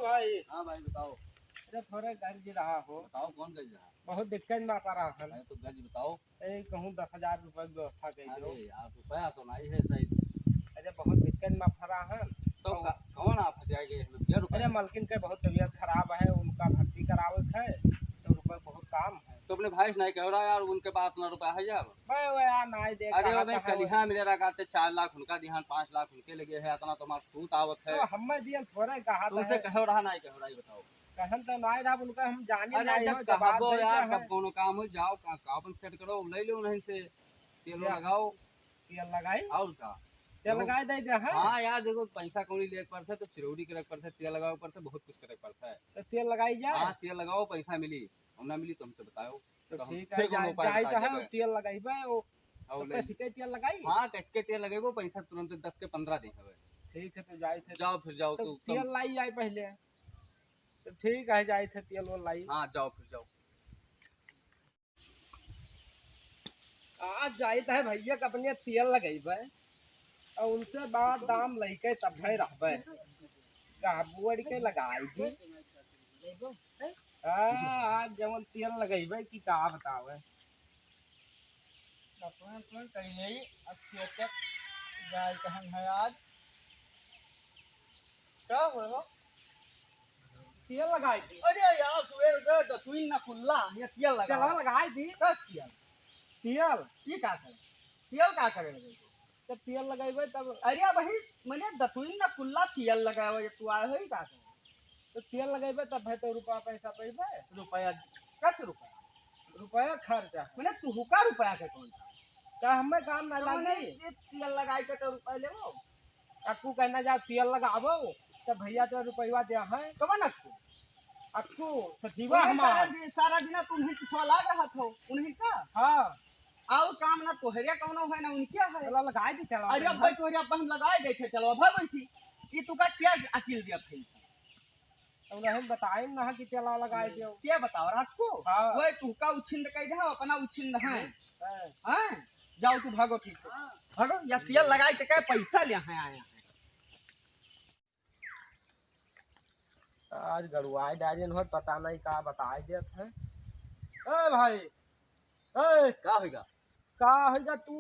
भाई। हाँ भाई बताओ। अरे थोड़े गज जी रहा हो। बताओ कौन गज रहा? बहुत दिक्कत में पा रहा है। तो गज बताओ। कहूँ 10,000 रुपये की व्यवस्था कर दो। अरे यार रुपया तो नहीं है सही। अरे बहुत दिक्कत में फरा है। तो कौन आप जाएंगे इसमें रुपया? अरे मलकिन के बहुत तबीयत खराब है, उनका भर्ती करावे है तो रुपये बहुत काम है। तो अपने भाई से नहीं कह रहा यार, उनके पास इतना रुपया है यार। भाई वो यार नहीं दे। अरे वो मैं कलिहा मिले रहा 4 लाख उनका दिहान 5 लाख उनके लगे है, इतना तुम्हारा सूत आवत है। तो हमें दिया थोड़े कहा तुमसे कहो रहा नहीं कहो रहा, बताओ। कहन तो नहीं रहा उनका, हम जाने अरे नहीं जब हो कहो जवाब यार कब कोनो काम हो जाओ काम सेट करो, ले लो नहीं से तेल लगाओ। तेल लगाई और का तेल लगाए दे दे है। हाँ यार देखो पैसा कौड़ी ले पड़ता है तो चिरौड़ी करे पड़ता है, तेल लगाओ पड़ता है, बहुत कुछ करे पड़ता है। तो तेल लगाई जाए। हाँ तेल लगाओ, पैसा मिली हम ना मिली तो हमसे बताओ। तो ठीक है जाए तो है तेल लगाई भाई वो कैसे तेल लगाई। हाँ कैसे तेल लगेगो, पैसा तुरंत 10 के 15 दिन है। ठीक है तो जाए थे। जाओ फिर जाओ तो तेल लाई जाए पहले। तो ठीक है जाए थे तेल वो लाई। हाँ जाओ फिर जाओ। आज जाए है भैया के अपने तेल लगेब और उनसे बड़ा दाम लेके तब है रहबे बुआड़ के लगाएगी। आज जवन तेल लगेबे कि का बतावे जाए कहन है आज क्या हो तेल लगाई थी। अरे यार सुबह दतुइन ना खुल्ला ये तेल लगाई थी। तेल तेल ये का करे, तेल का करे तो तेल लगाइबे तब। अरे भाई मैंने दतुइन ना खुल्ला तेल लगावे ये तू आए है का करे? तो तेल लगाइबे तब है तो रुपया पैसा पैबे। रुपया कस रुपया खर्चा मैंने तू हुका रुपया के कौन का हमें काम ना लगी। तेल लगाई के तो रुपया लेबो। अक्कू कहना जा तेल लगाबो तो भैया तो रुपया दे है कब ना अक्कू सजीवा हमारा सारा दिन तुम ही पिछवा लाग रहा था उन्हीं का। हाँ और काम ना तोहरे कौनो है ना उनके है। चलो लगाए दी चलो। अरे भाई तोहरे अपन लगाए गए थे चलो अब वैसी ये तू का क्या अकील दिया भाई तो उन्हें बताए ना कि तेल लगाए दियो क्या बताओ रात को। हाँ वो तू का उछिंद कह दे अपना उछिंद है। हां जाओ तू भागो ठीक से भागो या तेल लगाए के क्या पैसा ले है आया आज गड़ुआए डाजन हो पता नहीं का बताए देत है। ए भाई ए का होगा का होगा तू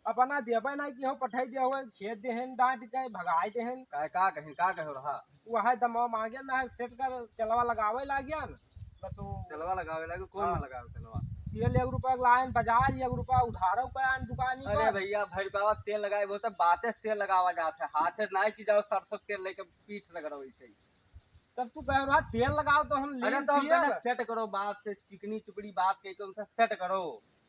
अपना देबे नहीं कि हो पठाई दे हो खेत देहन डांट के भगाए देहन का कहो रहा वह दमा मांगे ना सेट कर तेलवा लगावे लागिया न बस वो तेलवा लगावे लागे कौन ना लगावे तेलवा। तेल 1 रुपया लाइन बाजार 1 रुपया उधारो पे आन दुकानी अरे भैया भर बाबा तेल लगाए वो तो बातें से तेल लगावा जाता है, हाथ से नहीं कि जाओ सरसों तेल लेके पीठ रगड़ो ऐसे ही। तब तू कह रहा तेल लगाओ तो हम अरे तो हम कहना सेट करो बात से चिकनी चुपड़ी बात के उनसे सेट करो।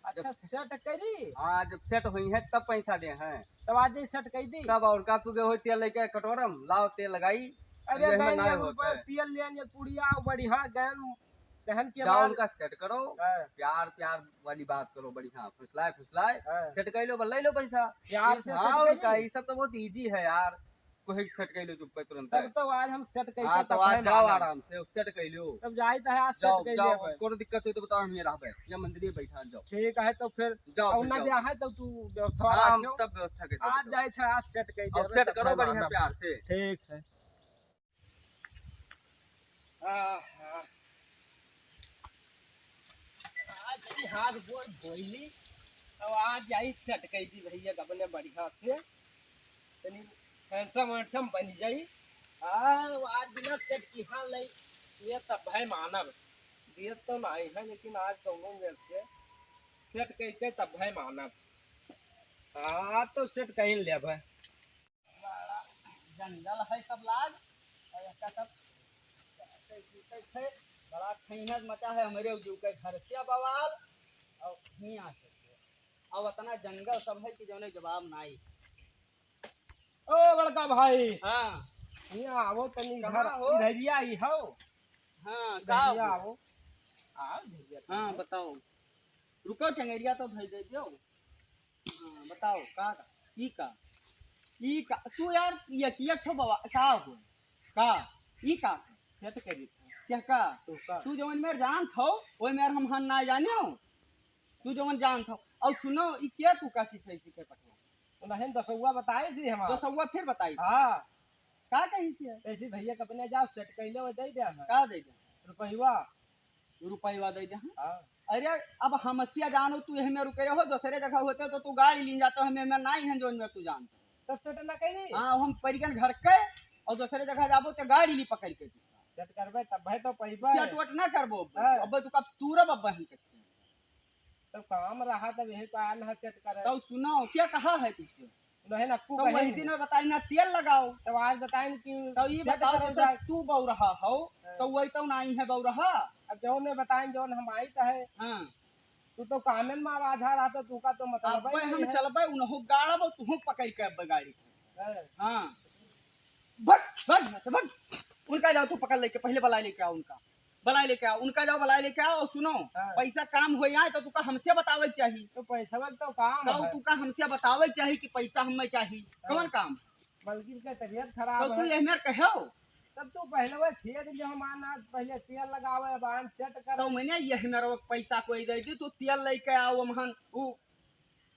अच्छा सेट करी। हाँ जब सेट हुई है तब पैसा दे हैं तब आज सेट कर दी तब और का तू हो तेल लेके कटोरम लाओ तेल लगाई। अरे तेल लेने पुड़िया बढ़िया गहन गहन के जाओ उनका सेट करो प्यार प्यार वाली बात करो बढ़िया फुसलाए सेट कर लो ले लो पैसा प्यार से। हाँ उनका ये सब तो बहुत इजी है यार, कोई सेट कर लो चुप पे तुरंत। तब तो आज हम सेट कर हाँ तो आज जाओ आराम से सेट कर लो तब जाए तो आज सेट कर जाओ कोनो दिक्कत हो तो बताओ हम ये रहबे या मंदिर बैठा जाओ। ठीक है तो फिर जाओ ना दे है तो तू व्यवस्था हाँ रखियो तब व्यवस्था कर आज जाए थे आज सेट कर दे सेट करो बढ़िया प्यार से। ठीक है। आज हाथ गोड़ धोइली अब आज जाई सेट कर दी भैया अपने बढ़िया से तनी हैंडसम बन जाई। आज बिना सेट की हाँ लई ये तब है मानव दियत तो नहीं है लेकिन आज दोनों मेरे से सेट करके तब है मानव। हाँ तो सेट कहीं ले भाई जंगल है सब लाग और इसका सब बड़ा खैनत मचा है हमारे जो के घर से बवाल और हियां से और इतना जंगल सब है कि जौने जवाब नहीं। ओ बड़का भाई हाँ यहाँ आओ तनी कहाँ घर हो? इधरिया ही हो। हाँ इधरिया आओ आओ इधरिया हाँ बताओ रुको चंगेरिया तो भेज दे दो। हाँ बताओ का तू यार ये किया ठो बाबा का हो का ई का सेट कर दी क्या का का तू जवन मेर जान थो ओय मेर हम हन ना जाने हो तू जवन जान थो और सुनो ई क्या तू का सीखे पटवा उन्हें दसौआ बताए सी हम तो सब फिर बताई हाँ का कही से ऐसे भैया के अपने जाओ सेट कैले वो दे दे का दे दे रुपया रुपया दे दे हाँ अरे अब हमसिया जानो तू हमें रुके हो दूसरे जगह होते तो तू गाड़ी ले जाता हमें में नहीं है जो में तू जानता तो सेट ना करी हाँ हम परिगन घर के और दूसरे जगह जाबो तो गाड़ी ली पकड़ के सेट करबे तब भाई तो पैसा सेट वट ना करबो हाँ। अब तू कब तूरब अब बहन के तो काम रहा तब यही तो आन सेट करे तो सुनाओ क्या कहा है तुझसे नहीं ना तो वही दिन में बताई ना तेल लगाओ तो आज बताएं कि तो ये सेट बताओ करे तो जाए। तू बौ रहा हो तो वही तो नहीं है बौ रहा अब जो ने बताएं जो हम आई तो है हाँ तू तो कामे में आधा रहा तो तू का तो मतलब अब हम चलबे उनहु गाड़ब तू पकड़ के अब गाड़ी है। हाँ भग भग भग उनका जाओ तू पकड़ लेके पहले बला लेके आओ उनका बला लेके आओ उनका जाओ बला लेके आओ और सुनो हाँ। पैसा काम हो जाए तो तुका हमसे बतावे चाहिए तो पैसा तो काम तो है तुका हमसे बतावे चाहिए कि पैसा हमें चाहिए कौन काम बल्कि के तबीयत तो खराब तू है ये मेरे कहो तब तू पहले वो खेत जो हम आना पहले तेल लगावे बांध सेट कर तो मैंने ये मेरे पैसा कोई दे दी तू तेल लेके आओ महन वो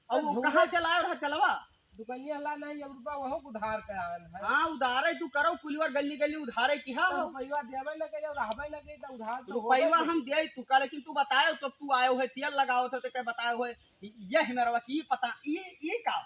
अब वो तो कहाँ से लाया रहा चलवा दुकानिया ला नहीं अब रुपया वह उधार के आन है हाँ उधारे तू करो कुलिवर गली गली उधारे की हाँ तो रुपया देवे लगे और रहबे लगे तो उधार तो रुपया हम दे तू का लेकिन तू बताए तब तू आयो है तेल लगाओ थे तो क्या बताए हो ये मेरा की पता ये का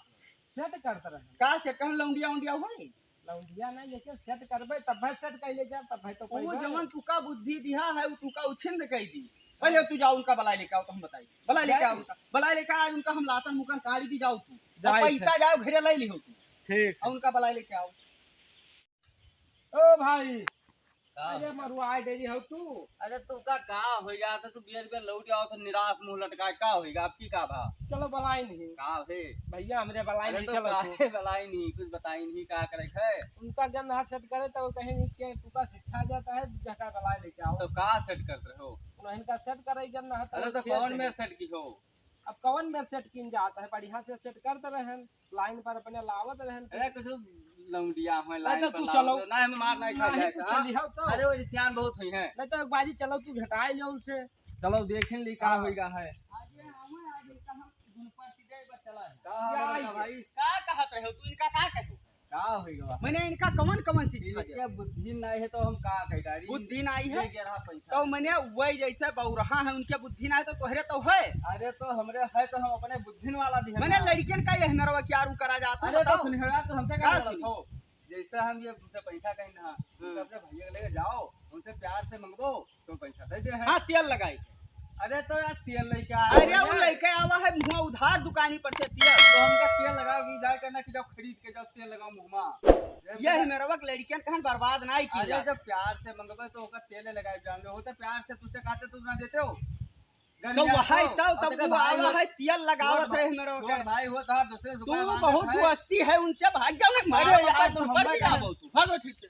सेट करते रहे का से कहन लौंडिया उंडिया होई लौंडिया नहीं लेके सेट करबे तब भाई सेट कैले जा तब भाई तो वो पैसा जवन तुका बुद्धि दिया है वो तुका उछिंद कह दी पहले तू जाओ उनका बलाई लेके आओ तो हम बताई बलाई लेके आओ उनका बलाई लेके आज उनका हम लातन मुकन काढ़ी दी जाओ तू और जाए पैसा जाओ घरे ले लिहो तू ठीक और उनका बलाई लेके आओ ओ भाई अरे मरुआ आई डेरी हो तू अरे तू का होएगा तो तू बियर बियर लौट आओ तो निराश मुंह लटका का होएगा अब की का भा चलो बलाई नहीं का है भैया हमरे बलाई अरे नहीं तो चलो काहे बलाई नहीं कुछ बताई नहीं का करे है उनका जब हाथ सेट करे तो कहीं के तू का शिक्षा जाता है जगह बलाई लेके आओ तो का सेट करते हो उन्हें का सेट करे जब ना अरे तो कौन में सेट की हो अब कौन में सेट किन जाता है बढ़िया से सेट करते रहन लाइन पर अपने लावत रहन अरे कुछ लौंडिया है अरे लाइन तो पर तू लाओ चलो। तो, ना हम मार नहीं खा नहीं, जाए तू चली हो तो। अरे वो रिसियान बहुत हुई है नहीं तो एक बाजी चलो तू घटाई लो उसे चलो देखें ली का होएगा है भाई का कहत रहे हो तू इनका का कहो का होएगा मैंने इनका कौन कौन शिक्षा दिया बुद्धि नहीं है तो हम का कह डारी बुद्धि नहीं है पैसा तो मैंने वही जैसे बौरहा है उनके बुद्धि नहीं तो तोहरे तो है अरे तो हमरे है तो हम अपने बुद्धिन वाला भी मैंने लड़कियन का यह मेरा क्या रू करा जाता अरे तो सुनिएगा तो हमसे क्या हो जैसे हम ये तुमसे पैसा कहीं ना अपने भैया लेके जाओ उनसे प्यार से मांगो तो पैसा दे दे हां तेल लगाई अरे तो यार तेल लेके आ अरे वो लेके आवा है मुंह उधार दुकानी पर से तेल तो हमका तेल लगाओगी जाए करना कि जब खरीद के जब तेल लगाओ मुंह में यही मेरा वक्त लड़कियन कहन बर्बाद नहीं की अरे जब प्यार से मंगबे तो ओका तेल लगाए जान हो तो प्यार से तुझसे कहते तू ना देते हो तो वही तब वो आवा है तेल लगावत है मेरा वक्त भाई हो तो दूसरे तू बहुत दोस्ती है उनसे भाग जाओ मारो यार तुम पर भी आवो तू भागो ठीक से